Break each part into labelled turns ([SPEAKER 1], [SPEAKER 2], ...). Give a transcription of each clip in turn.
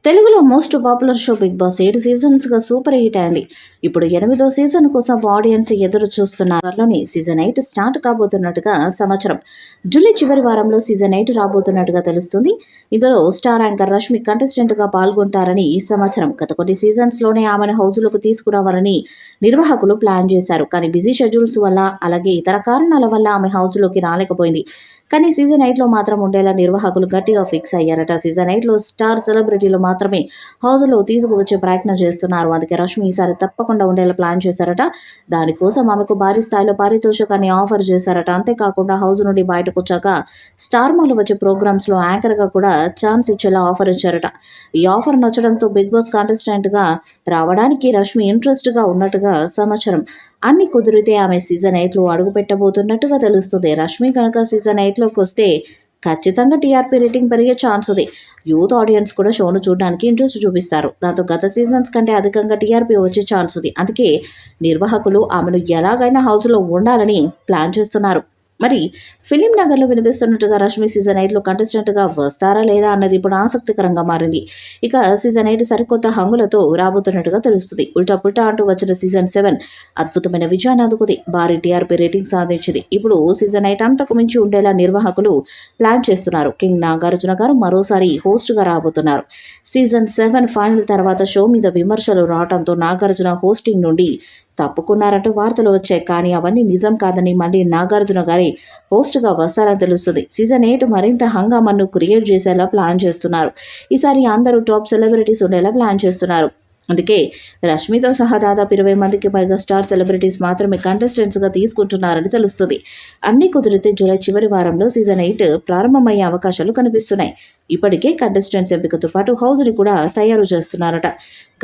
[SPEAKER 1] తెలుగులో most popular show Bigg Boss 7 సీజన్స్గా super hit అయింది. ఇప్పుడు 8వ సీజన్ కోసం ఆడియన్స్ ఎదురు చూస్తున్న వారిలోని సీజన్ 8 స్టార్ట్ కాబోతున్నట్టుగా సమాచారం. జూలై చివరి వారంలో సీజన్ 8 రాబోతున్నట్టుగా తెలుస్తుంది. ఇందులో స్టార్ యాంకర్ రష్మి కంటెస్టెంట్గా పాల్గొంటారని సమాచారం. గత కొన్ని సీజన్స్లోనే ఆమెను హౌస్లోకి తీసుకురావాలని నిర్వాహకులు ప్లాన్ చేశారు. కానీ బిజీ షెడ్యూల్స్ వల్ల అలాగే ఇతర కారణాల వల్ల ఆమె హౌస్లోకి రాలేకపోయింది. కానీ సీజన్ 8లో మాత్రం ఉండేలా నిర్వాహకులు గట్టిగా ఫిక్స్ అయ్యారట. సీజన్ 8లో స్టార్ సెలబ్రిటీలు మాత్రమే హౌస్లో తీసుకువచ్చే ప్రయత్నం చేస్తున్నారు. అందుకే రష్మి ఈసారి తప్పకుండా ఉండేలా ప్లాన్ చేశారట. దానికోసం ఆమెకు భారీ స్థాయిలో పారితోషికాన్ని ఆఫర్ చేశారట. అంతేకాకుండా హౌస్ నుండి బయటకు వచ్చాక స్టార్ మాలో వచ్చే ప్రోగ్రామ్స్లో యాంకర్గా కూడా ఛాన్స్ ఇచ్చేలా ఆఫర్ ఇచ్చారట. ఈ ఆఫర్ నచ్చడంతో బిగ్ బాస్ కాంటెస్టెంట్గా రావడానికి రష్మి ఇంట్రెస్ట్గా ఉన్నట్టుగా సమాచారం. అన్ని కుదిరితే ఆమె సీజన్ 8లో అడుగు పెట్టబోతున్నట్టుగా తెలుస్తుంది. రష్మి కనుక సీజన్ 8లోకి వస్తే ఖచ్చితంగా టీఆర్పీ రేటింగ్ పెరిగే ఛాన్స్ ఉంది. యూత్ ఆడియన్స్ కూడా షోను చూడడానికి ఇంట్రెస్ట్ చూపిస్తారు. దాంతో గత సీజన్స్ కంటే అధికంగా టీఆర్పీ వచ్చే ఛాన్స్ ఉంది. అందుకే నిర్వాహకులు ఆమెను ఎలాగైనా హౌస్లో ఉండాలని ప్లాన్ చేస్తున్నారు. మరి ఫిలిం నగర్లో వినిపిస్తున్నట్టుగా రష్మి సీజన్ 8లో కంటెస్టెంట్గా వస్తారా లేదా అన్నది ఇప్పుడు ఆసక్తికరంగా మారింది. ఇక సీజన్ 8 సరికొత్త హంగులతో రాబోతున్నట్టుగా తెలుస్తుంది. ఉల్టా పుల్టా అంటూ వచ్చిన సీజన్ 7 అద్భుతమైన విజయాన్ని అందుకుంది. భారీ టీఆర్పీ రేటింగ్ సాధించింది. ఇప్పుడు సీజన్ 8 అంతకు మించి ఉండేలా నిర్వాహకులు ప్లాన్ చేస్తున్నారు. కింగ్ నాగార్జున గారు మరోసారి హోస్ట్గా రాబోతున్నారు. సీజన్ 7 ఫైనల్ తర్వాత షో మీద విమర్శలు రావడంతో నాగార్జున హోస్టింగ్ నుండి తప్పుకున్నారంటూ వార్తలు వచ్చాయి. కానీ అవన్నీ నిజం కాదని మళ్ళీ నాగార్జున గారి హోస్ట్గా వస్తారని తెలుస్తుంది. సీజన్ 8 మరింత హంగామాను క్రియేట్ చేసేలా ప్లాన్ చేస్తున్నారు. ఈసారి అందరూ టాప్ సెలబ్రిటీస్ ఉండేలా ప్లాన్ చేస్తున్నారు. అందుకే రష్మితో సహా దాదాపు 20 మందికి పైగా స్టార్ సెలబ్రిటీస్ మాత్రమే కంటెస్టెంట్స్గా తీసుకుంటున్నారని తెలుస్తుంది. అన్ని కుదిరితే జూలై చివరి వారంలో సీజన్ 8 ప్రారంభమయ్యే అవకాశాలు కనిపిస్తున్నాయి. ఇప్పటికే కంటెస్టెంట్స్ ఎంపికతో పాటు హౌస్ని కూడా తయారు చేస్తున్నారట.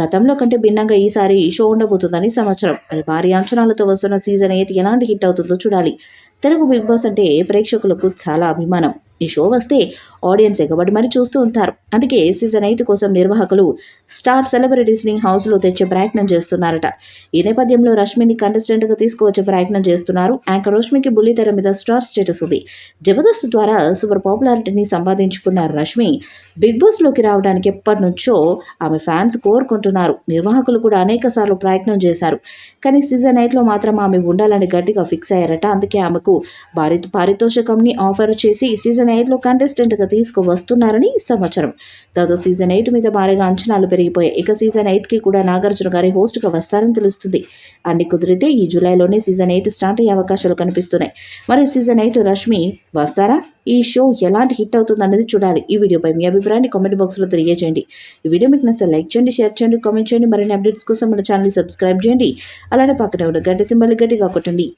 [SPEAKER 1] గతంలో కంటే భిన్నంగా ఈసారి షో ఉండబోతుందని సమాచారం. మరి భారీ అంచనాలతో వస్తున్న సీజన్ 8 ఎలాంటి హిట్ అవుతుందో చూడాలి. తెలుగు బిగ్ బాస్ అంటే ప్రేక్షకులకు చాలా అభిమానం. ఈ షో వస్తే ఆడియన్స్ ఎగబడి మరీ చూస్తూ ఉంటారు. అందుకే సీజన్ 8 కోసం నిర్వాహకులు స్టార్ సెలబ్రిటీస్ని హౌస్లో తెచ్చే ప్రయత్నం చేస్తున్నారట. ఈ నేపథ్యంలో రష్మిని కంటెస్టెంట్గా తీసుకువచ్చే ప్రయత్నం చేస్తున్నారు. యాంకర్ రష్మికి బుల్లితెర మీద స్టార్ స్టేటస్ ఉంది. జబర్దస్త్ ద్వారా సూపర్ పాపులారిటీని సంపాదించుకున్న రష్మి బిగ్ బాస్లోకి రావడానికి ఎప్పటి నుంచో ఆమె ఫ్యాన్స్ కోరుకుంటున్నారు. నిర్వాహకులు కూడా అనేక సార్లు ప్రయత్నం చేశారు. కానీ సీజన్ 8లో మాత్రం ఆమె ఉండాలని గట్టిగా ఫిక్స్ అయ్యారట. అందుకే ఆమెకు భారీ పారితోషికంని ఆఫర్ చేసి సీజన్ 8లో కంటెస్టెంట్గా తీసుకువస్తున్నారని సమాచారం. దాంతో సీజన్ 8 మీద భారీగా అంచనాలు పెరిగిపోయాయి. ఇక సీజన్ 8కి కూడా నాగార్జున గారి హోస్ట్గా వస్తారని తెలుస్తుంది. అన్ని కుదిరితే ఈ జూలైలోనే సీజన్ 8 స్టార్ట్ అయ్యే అవకాశాలు కనిపిస్తున్నాయి. మరి సీజన్ 8 రష్మి వస్తారా? ఈ షో ఎలాంటి హిట్ అవుతుంది అన్నది చూడాలి. ఈ వీడియోపై మీ అభిప్రాయాన్ని కామెంట్ బాక్స్లో తెలియజేయండి. ఈ వీడియో మీకు నచ్చితే లైక్ చేయండి, షేర్ చేయండి, కామెంట్ చేయండి. మరిన్ని అప్డేట్స్ కోసం మన ఛానల్ని సబ్స్క్రైబ్ చేయండి. అలానే పక్కనే ఉన్న గంట సింబల్ గట్టిగా కొట్టండి.